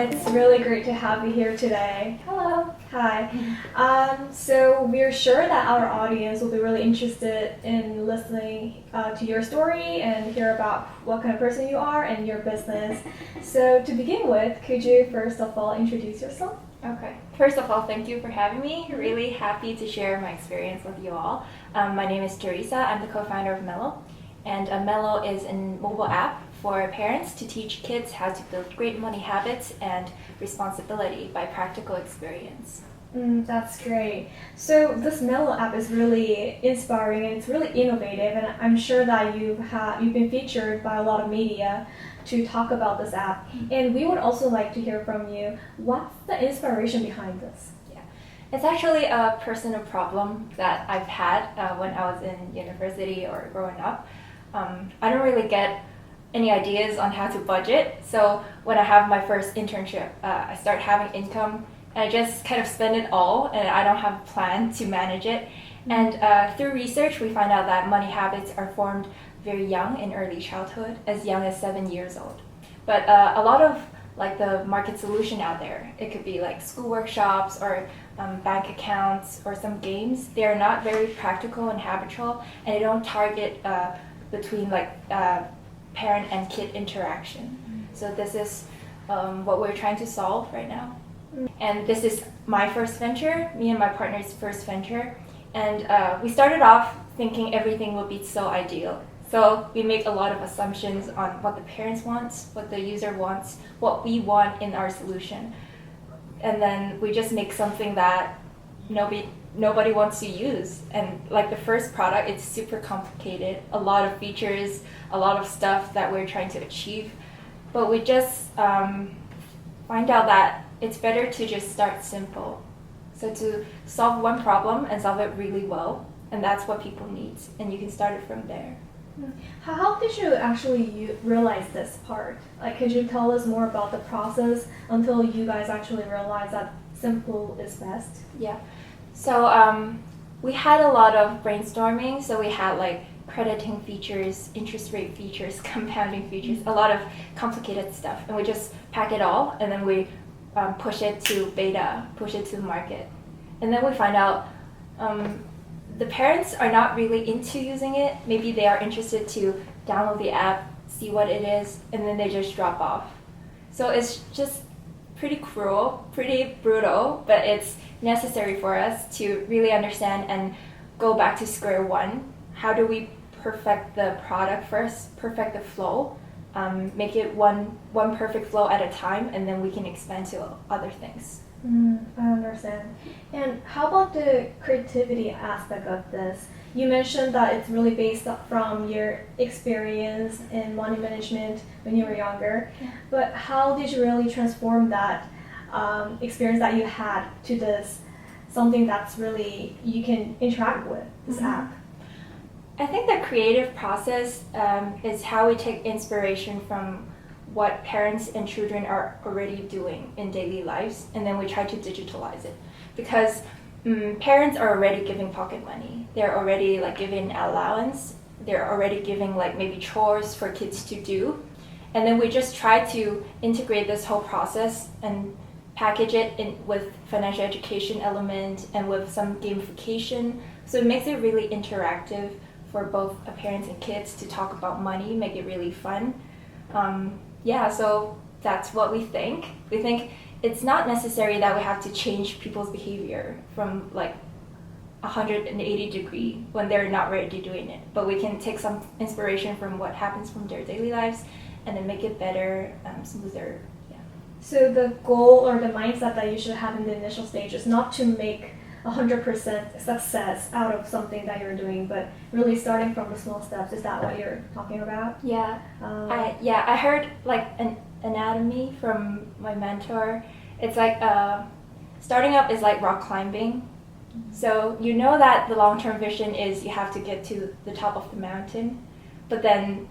it's really great to have you here today. Hello. Hi. So we're sure that our audience will be really interested in listening to your story and hear about what kind of person you are and your business. So to begin with, could you first of all introduce yourself? Okay. First of all, thank you for having me. Really happy to share my experience with you all. My name is Teresa. I'm the co-founder of Mellow. And Mellow is a mobile app for parents to teach kids how to build great money habits and responsibility by practical experience. That's great. So this Mellow app is really inspiring and it's really innovative, and I'm sure that you've been featured by a lot of media to talk about this app. And we would also like to hear from you. What's the inspiration behind this? Yeah, it's actually a personal problem that I've had when I was in university or growing up. I don't really get any ideas on how to budget. So when I have my first internship, I start having income and I just kind of spend it all and I don't have a plan to manage it. And through research, we find out that money habits are formed very young in early childhood, as young as 7 years old. But a lot of like the market solution out there, it could be like school workshops or bank accounts or some games. They are not very practical and habitual, and they don't target between like parent and kid interaction. So this is what we're trying to solve right now. And this is my first venture, me and my partner's first venture. And we started off thinking everything would be so ideal. So we make a lot of assumptions on what the parents want, what the user wants, what we want in our solution. And then we just make something that nobody wants to use. And like the first product, it's super complicated, a lot of features, a lot of stuff that we're trying to achieve. But we just find out that it's better to just start simple. So to solve one problem and solve it really well, and that's what people need, and you can start it from there. How did you actually realize this part? Like, could you tell us more about the process until you guys actually realized that simple is best? Yeah. So we had a lot of brainstorming. So we had like crediting features, interest rate features, compounding features, a lot of complicated stuff. And we just pack it all and then we push it to beta, push it to the market. And then we find out the parents are not really into using it. Maybe they are interested to download the app, see what it is, and then they just drop off. So it's just pretty cruel, pretty brutal, but it's necessary for us to really understand and go back to square one. How do we perfect the product first, perfect the flow, make it one perfect flow at a time, and then we can expand to other things. I understand. And how about the creativity aspect of this? You mentioned that it's really based from your experience in money management when you were younger, but how did you really transform that experience that you had to this, something that's really you can interact with, this app? I think the creative process is how we take inspiration from what parents and children are already doing in daily lives, and then we try to digitalize it. Because parents are already giving pocket money. They're already like giving allowance. They're already giving like maybe chores for kids to do. And then we just try to integrate this whole process and package it in with financial education element and with some gamification. So it makes it really interactive for both parents and kids to talk about money, make it really fun. So that's what we think. We think it's not necessary that we have to change people's behavior from like 180 degree when they're not ready doing it. But we can take some inspiration from what happens from their daily lives and then make it better, smoother. Yeah. So the goal or the mindset that you should have in the initial stage is not to make 100% success out of something that you're doing, but really starting from the small steps. Is that what you're talking about? Yeah. I heard like an anatomy from my mentor. It's like starting up is like rock climbing. So you know that the long-term vision is you have to get to the top of the mountain, but then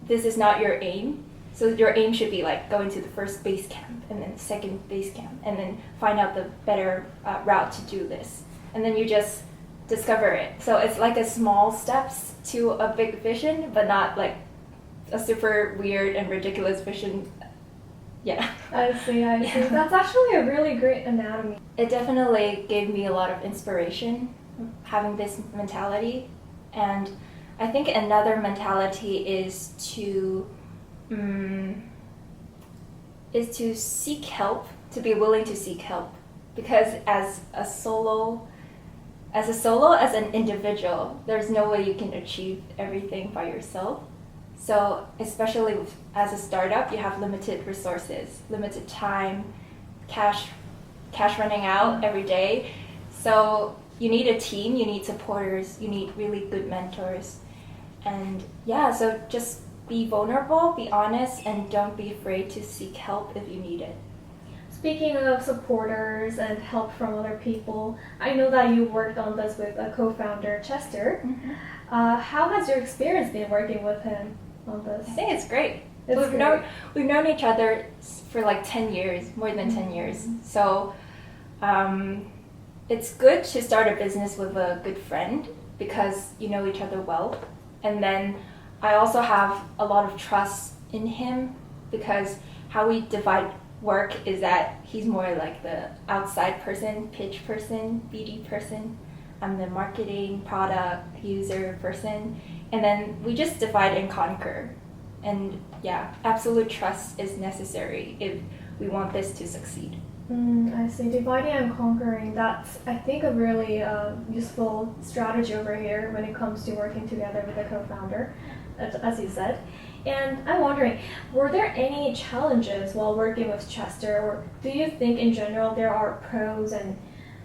this is not your aim. So your aim should be like going to the first base camp and then the second base camp and then find out the better route to do this. And then you just discover it. So it's like a small steps to a big vision, but not like a super weird and ridiculous vision Yeah. I see. Yeah. That's actually a really great anatomy. It definitely gave me a lot of inspiration having this mentality, and I think another mentality is to seek help, to be willing to seek help, because as an individual, there's no way you can achieve everything by yourself. So especially as a startup, you have limited resources, limited time, cash running out every day. So you need a team, you need supporters, you need really good mentors. And yeah, so just be vulnerable, be honest, and don't be afraid to seek help if you need it. Speaking of supporters and help from other people, I know that you worked on this with a co-founder, Chester. Mm-hmm. How has your experience been working with him on this? I think it's great. It's We've great. known each other for like 10 years, more than 10 years. So it's good to start a business with a good friend because you know each other well. And then I also have a lot of trust in him because how we divide work is that he's more like the outside person, pitch person, BD person. I'm the marketing, product, user person. And then we just divide and conquer. And yeah, absolute trust is necessary if we want this to succeed. I see. Dividing and conquering, that's, I think, a really useful strategy over here when it comes to working together with a co-founder, as you said. And I'm wondering, were there any challenges while working with Chester, or do you think in general there are pros and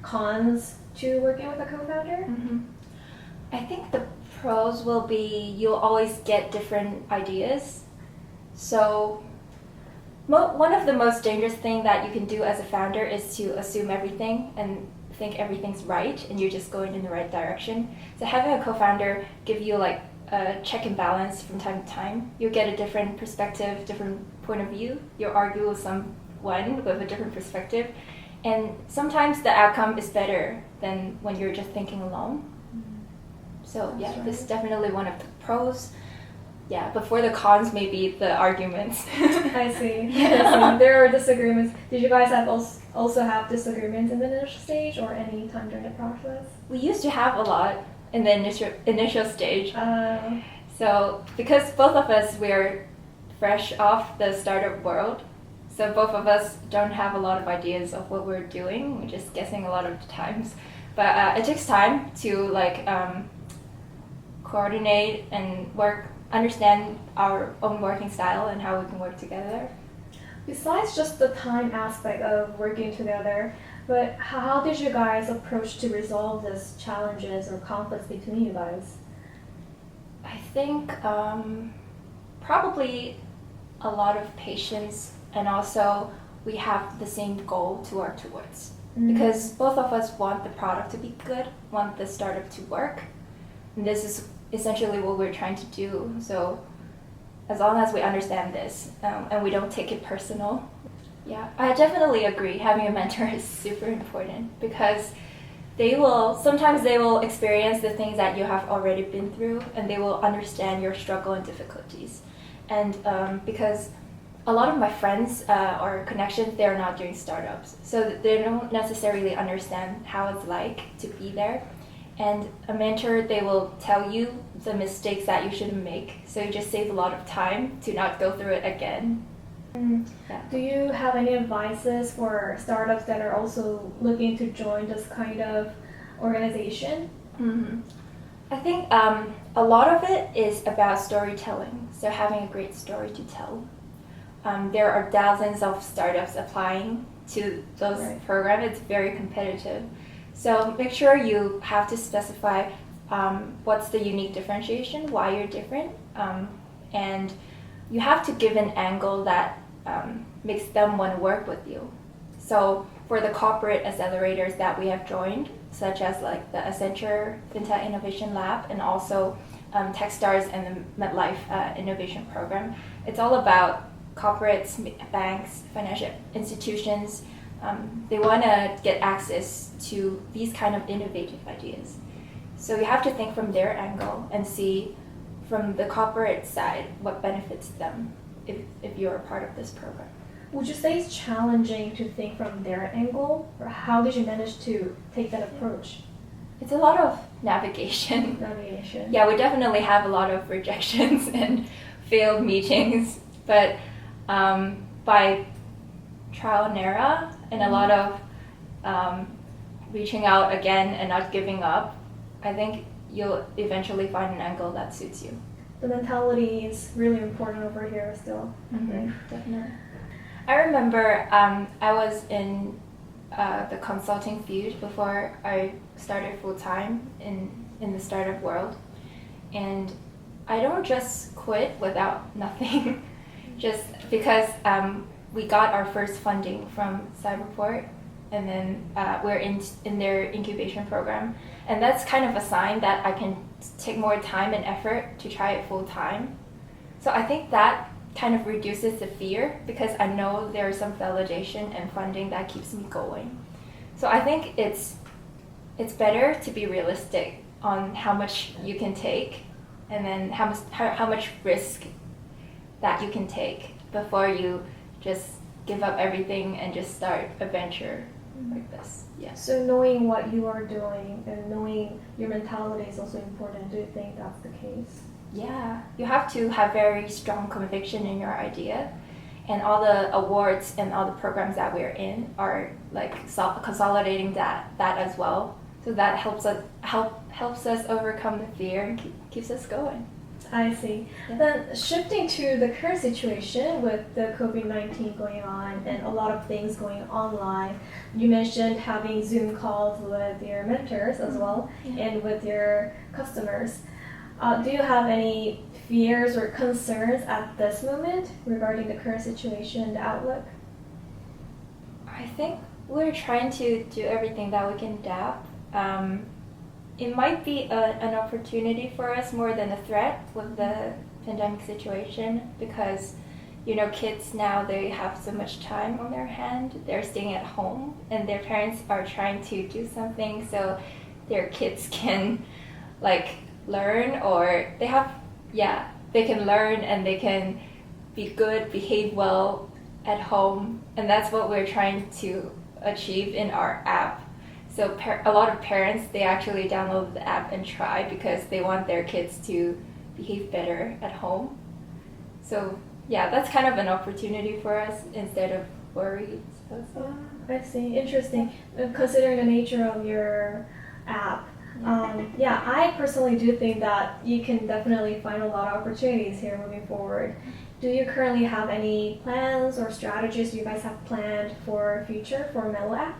cons to working with a co-founder? Mm-hmm. I think the pros will be you'll always get different ideas. So one of the most dangerous thing that you can do as a founder is to assume everything and think everything's right and you're just going in the right direction. So having a co-founder give you like a check and balance from time to time. You get a different perspective, different point of view. You'll argue with someone with a different perspective. And sometimes the outcome is better than when you're just thinking alone. So yeah, right. This is definitely one of the pros. Yeah, but for the cons, maybe the arguments. I see. Yeah. There are disagreements. Did you guys also have disagreements in the initial stage or any time during the process? We used to have a lot in the initial stage. So because both of us we're fresh off the startup world, so both of us don't have a lot of ideas of what we're doing. We're just guessing a lot of the times. But it takes time to coordinate and understand our own working style and how we can work together. Besides just the time aspect of working together, but how did you guys approach to resolve these challenges or conflicts between you guys? I think probably a lot of patience, and also we have the same goal to work towards. Because both of us want the product to be good, want the startup to work, and this is essentially what we're trying to do. So as long as we understand this and we don't take it personal, yeah, I definitely agree. Having a mentor is super important because sometimes they will experience the things that you have already been through and they will understand your struggle and difficulties. And because a lot of my friends or connections, they're not doing startups. So they don't necessarily understand how it's like to be there. And a mentor, they will tell you the mistakes that you shouldn't make. So you just save a lot of time to not go through it again. Yeah. Do you have any advices for startups that are also looking to join this kind of organization? Mm-hmm. I think a lot of it is about storytelling. So having a great story to tell. There are thousands of startups applying to those programs. It's very competitive. So make sure you have to specify what's the unique differentiation, why you're different, and you have to give an angle that makes them want to work with you. So for the corporate accelerators that we have joined, such as like the Accenture FinTech Innovation Lab and also Techstars and the MetLife Innovation Program, it's all about corporates, banks, financial institutions. They want to get access to these kind of innovative ideas. So you have to think from their angle and see from the corporate side what benefits them if you're a part of this program. would you say it's challenging to think from their angle, or how did you manage to take that approach? It's a lot of navigation. Yeah, we definitely have a lot of rejections and failed meetings, but by trial and error and a lot of reaching out again and not giving up, I think you'll eventually find an angle that suits you. The mentality is really important over here still. Mm-hmm. Definitely. I remember I was in the consulting field before I started full-time in the startup world, and I don't just quit without nothing just because we got our first funding from Cyberport, and then we're in their incubation program, and that's kind of a sign that I can take more time and effort to try it full-time. So I think that kind of reduces the fear because I know there's some validation and funding that keeps me going. So I think it's better to be realistic on how much you can take and then how much risk that you can take before you just give up everything and just start a venture like this. Yeah. So knowing what you are doing and knowing your mentality is also important. Do you think that's the case? Yeah, you have to have very strong conviction in your idea, and all the awards and all the programs that we're in are like consolidating that as well. So that helps us overcome the fear and keeps us going. I see. Yeah. Then shifting to the current situation with the COVID-19 going on and a lot of things going online, you mentioned having Zoom calls with your mentors as well, and with your customers. Do you have any fears or concerns at this moment regarding the current situation and the outlook? I think we're trying to do everything that we can adapt. It might be an opportunity for us more than a threat with the pandemic situation because, kids now, they have so much time on their hand. They're staying at home and their parents are trying to do something so their kids can learn, or they can learn and they can be good, behave well at home, and that's what we're trying to achieve in our app. So a lot of parents, they actually download the app and try because they want their kids to behave better at home. So yeah, that's kind of an opportunity for us instead of worried. So. I see. Interesting. Considering the nature of your app, I personally do think that you can definitely find a lot of opportunities here moving forward. Do you currently have any plans or strategies you guys have planned for future for Mellow app?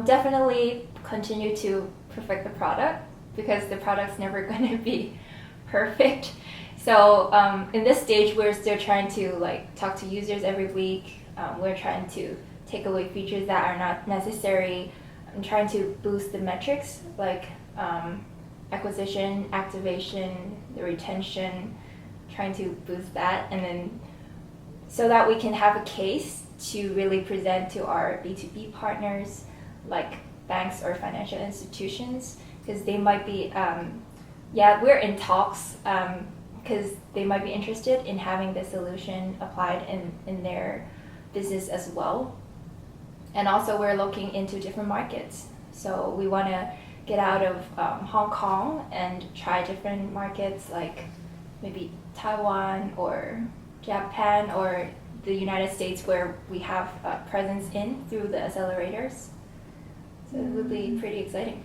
Definitely continue to perfect the product because the product's never going to be perfect. So in this stage, we're still trying to talk to users every week. We're trying to take away features that are not necessary. I'm trying to boost the metrics like acquisition, activation, the retention, trying to boost that, and then so that we can have a case to really present to our B2B partners like banks or financial institutions, because they might be, we're in talks because they might be interested in having the solution applied in their business as well. And also we're looking into different markets. So we want to get out of Hong Kong and try different markets like maybe Taiwan or Japan or the United States where we have a presence in through the accelerators. So it would be pretty exciting.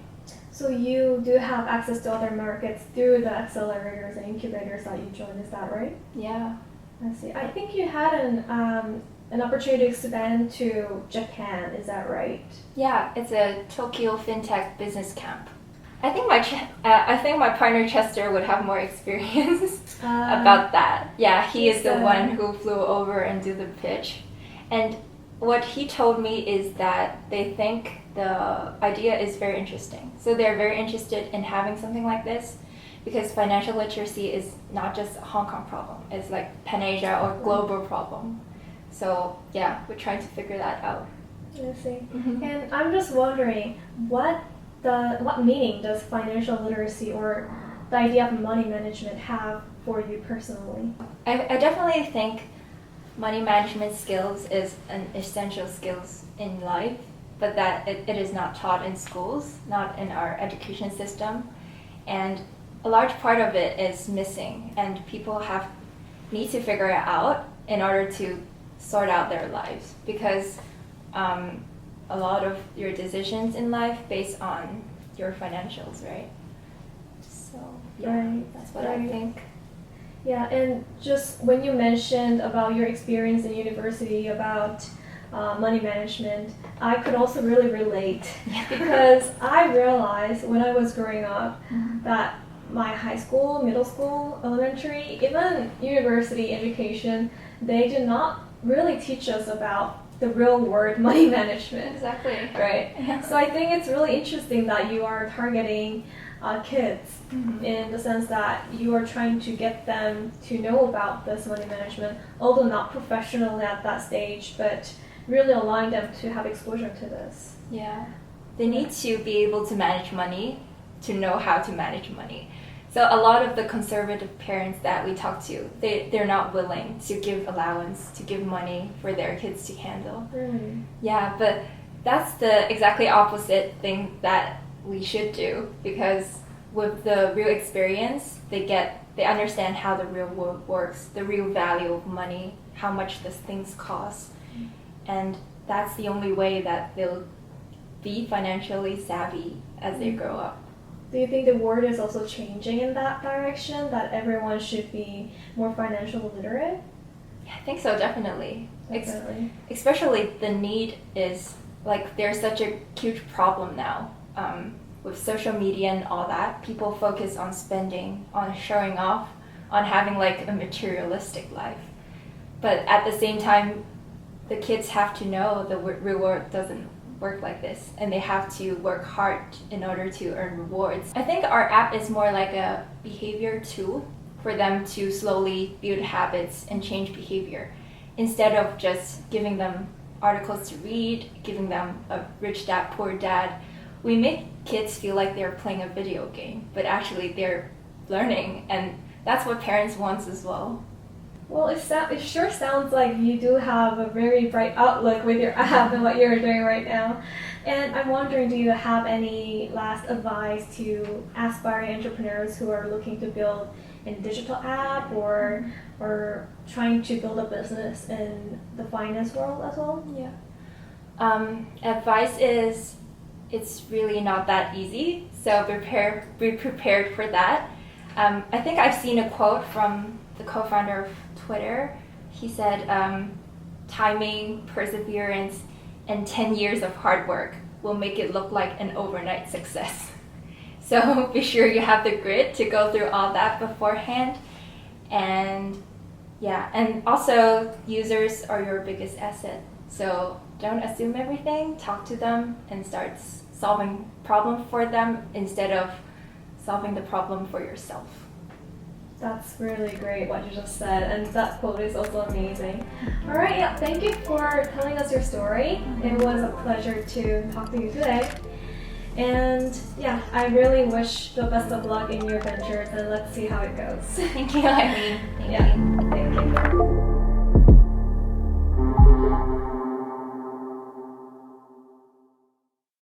So you do have access to other markets through the accelerators and incubators that you joined, is that right? Yeah. I see. I think you had an opportunity to expand to Japan, is that right? Yeah, it's a Tokyo FinTech business camp. I think my partner Chester would have more experience about that. Yeah, he is the one who flew over and do the pitch. And what he told me is that they think the idea is very interesting. So they're very interested in having something like this because financial literacy is not just a Hong Kong problem. It's like Pan-Asia or global problem. So yeah, we're trying to figure that out. I see. Mm-hmm. And I'm just wondering, what meaning does financial literacy or the idea of money management have for you personally? I definitely think money management skills is an essential skills in life, but that it is not taught in schools, not in our education system. And a large part of it is missing, and people need to figure it out in order to sort out their lives, because a lot of your decisions in life based on your financials, right? So yeah, Right, that's what right. I think. Yeah, and just when you mentioned about your experience in university about money management, I could also really relate because I realized when I was growing up that my high school, middle school, elementary, even university education, they did not really teach us about the real word money management. Exactly. Right. So I think it's really interesting that you are targeting kids in the sense that you are trying to get them to know about this money management, although not professionally at that stage, but really allowing them to have exposure to this. Yeah. They need to be able to manage money to know how to manage money. So a lot of the conservative parents that we talk to, they're not willing to give allowance, to give money for their kids to handle. Yeah, but that's the exactly opposite thing that we should do, because with the real experience, they understand how the real world works, the real value of money, how much these things cost. And that's the only way that they'll be financially savvy as they grow up. Do you think the world is also changing in that direction, that everyone should be more financially literate? I think so, definitely. Definitely. Especially the need is, like, there's such a huge problem now. With social media and all that, people focus on spending, on showing off, on having like a materialistic life. But at the same time, the kids have to know the real world doesn't work like this, and they have to work hard in order to earn rewards. I think our app is more like a behavior tool for them to slowly build habits and change behavior, instead of just giving them articles to read, giving them a rich dad, poor dad. We make kids feel like they're playing a video game, but actually they're learning, and that's what parents want as well. Well, it sure sounds like you do have a very bright outlook with your app and what you're doing right now. And I'm wondering, do you have any last advice to aspiring entrepreneurs who are looking to build a digital app or trying to build a business in the finance world as well? Yeah. Advice is, it's really not that easy, so be prepared for that. I think I've seen a quote from the co-founder of Twitter. He said, timing, perseverance, and 10 years of hard work will make it look like an overnight success. So be sure you have the grit to go through all that beforehand. And yeah, and also users are your biggest asset. So don't assume everything, talk to them and start solving problem for them instead of solving the problem for yourself. That's really great what you just said, and that quote is also amazing. All right, yeah, thank you for telling us your story. It was a pleasure to talk to you today. And yeah, I really wish the best of luck in your ventures, and let's see how it goes. Thank you, Irene. Thank you. Thank you.